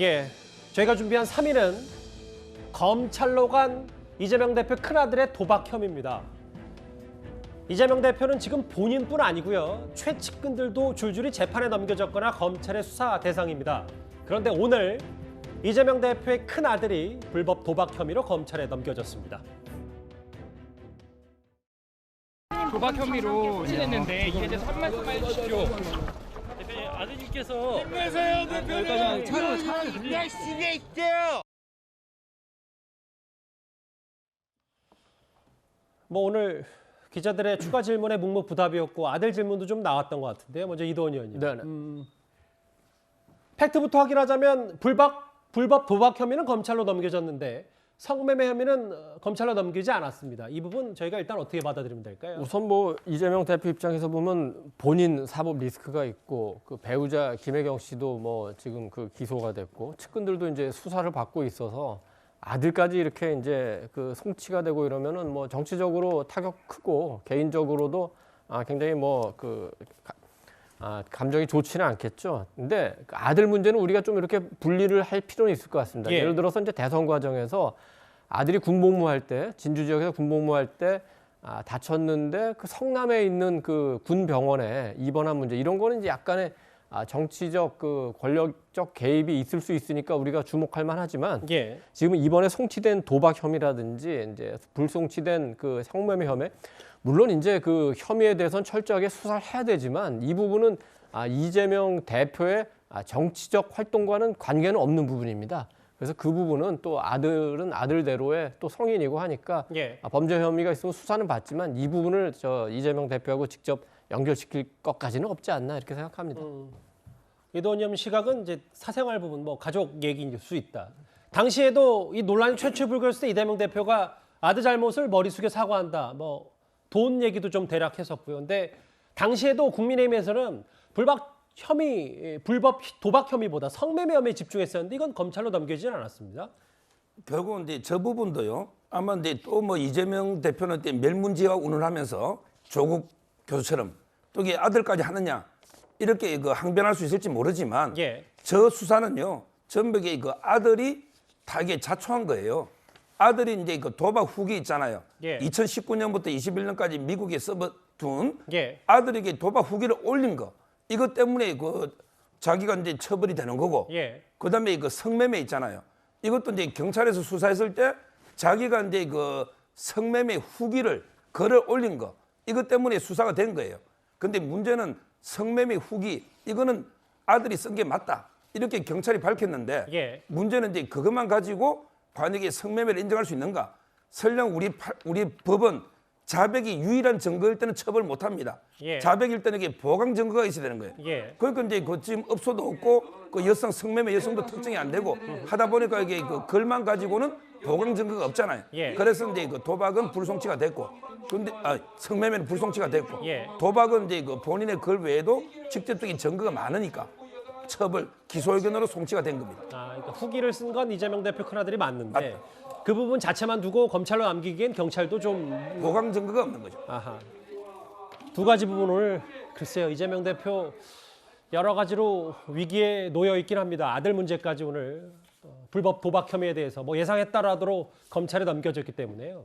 예, 저희가 준비한 3위는 검찰로 간 이재명 대표 큰아들의 도박 혐의입니다. 이재명 대표는 지금 본인뿐 아니고요. 최측근들도 줄줄이 재판에 넘겨졌거나 검찰의 수사 대상입니다. 그런데 오늘 이재명 대표의 큰아들이 불법 도박 혐의로 검찰에 넘겨졌습니다. 도박 혐의로 실했는데 이에 대해서 한 말씀 해주십시오. 대표님 아드님께서 힘내세요 대표님. 차를 열심히 있죠. 뭐 오늘 기자들의 추가 질문에 묵묵부답이었고 아들 질문도 좀 나왔던 것 같은데요. 먼저 이도원 의원님. 네. 팩트부터 확인하자면 불법 도박 혐의는 검찰로 넘겨졌는데 성매매 혐의는 검찰로 넘기지 않았습니다. 이 부분 저희가 일단 어떻게 받아들이면 될까요? 우선 뭐 이재명 대표 입장에서 보면 본인 사법 리스크가 있고 그 배우자 김혜경 씨도 뭐 지금 그 기소가 됐고 측근들도 이제 수사를 받고 있어서 아들까지 이렇게 이제 그 송치가 되고 이러면은 뭐 정치적으로 타격 크고 개인적으로도 굉장히 뭐 그 감정이 좋지는 않겠죠. 근데 그 아들 문제는 우리가 좀 이렇게 분리를 할 필요는 있을 것 같습니다. 예. 예를 들어서 이제 대선 과정에서 아들이 군복무할 때 진주 지역에서 군복무할 때 다쳤는데 그 성남에 있는 그 군 병원에 입원한 문제 이런 거는 이제 약간의 정치적 그 권력적 개입이 있을 수 있으니까 우리가 주목할 만하지만 예. 지금 이번에 송치된 도박 혐의라든지 이제 불송치된 그 성매매 혐의 물론 이제 그 혐의에 대해서는 철저하게 수사를 해야 되지만 이 부분은 이재명 대표의 정치적 활동과는 관계는 없는 부분입니다. 그래서 그 부분은 또 아들은 아들대로의 또 성인이고 하니까 예. 범죄 혐의가 있으면 수사는 받지만 이 부분을 이재명 대표하고 직접 연결시킬 것까지는 없지 않나 이렇게 생각합니다. 이도원 의원 시각은 이제 사생활 부분, 뭐 가족 얘기일 수 있다. 당시에도 이 논란이 최초불거했을 때 이재명 대표가 아들 잘못을 머리 숙여 사과한다. 뭐 돈 얘기도 좀 대략 했었고요. 근데 당시에도 국민의힘에서는 불법 도박 혐의보다 성매매 혐의에 집중했었는데 이건 검찰로 넘겨지진 않았습니다. 결국은 이제 저 부분도요. 아마 이제 또 뭐 이재명 대표는 때 멸문지가 운운하면서 조국 교수처럼 또 이게 아들까지 하느냐 이렇게 그 항변할 수 있을지 모르지만 예. 저 수사는요. 전부 그 아들이 다 이게 자초한 거예요. 아들이 이제 그 도박 후기 있잖아요. 예. 2019년부터 21년까지 미국에 써둔 예. 아들에게 도박 후기를 올린 거. 이것 때문에 그 자기가 이제 처벌이 되는 거고. 예. 그다음에 그 성매매 있잖아요. 이것도 이제 경찰에서 수사했을 때 자기가 이제 그 성매매 후기를 글을 올린 거. 이것 때문에 수사가 된 거예요. 근데 문제는 성매매 후기 이거는 아들이 쓴 게 맞다. 이렇게 경찰이 밝혔는데 예. 문제는 이제 그것만 가지고 관역에 성매매를 인정할 수 있는가? 설령 우리 법은 자백이 유일한 증거일 때는 처벌 못 합니다. 예. 자백일 때는 이게 보강 증거가 있어야 되는 거예요. 예. 그러니까 이제 그 지금 업소도 없고 그 여성 성매매 여성도 특정이 안 되고 하다 보니까 이게 그 글만 가지고는 보강 증거가 없잖아요. 예. 그래서 이제 그 도박은 불송치가 됐고, 근데 성매매는 불송치가 됐고, 예. 도박은 이제 그 본인의 글 외에도 직접적인 증거가 많으니까 처벌 기소 의견으로 송치가 된 겁니다. 그러니까 후기를 쓴 건 이재명 대표 큰아들이 맞는데 그 부분 자체만 두고 검찰로 남기기엔 경찰도 좀 보강 증거가 없는 거죠. 아하. 두 가지 부분 오늘 글쎄요 이재명 대표 여러 가지로 위기에 놓여 있긴 합니다. 아들 문제까지 오늘 불법 도박 혐의에 대해서 뭐 예상했다라도 검찰에 넘겨졌기 때문에요.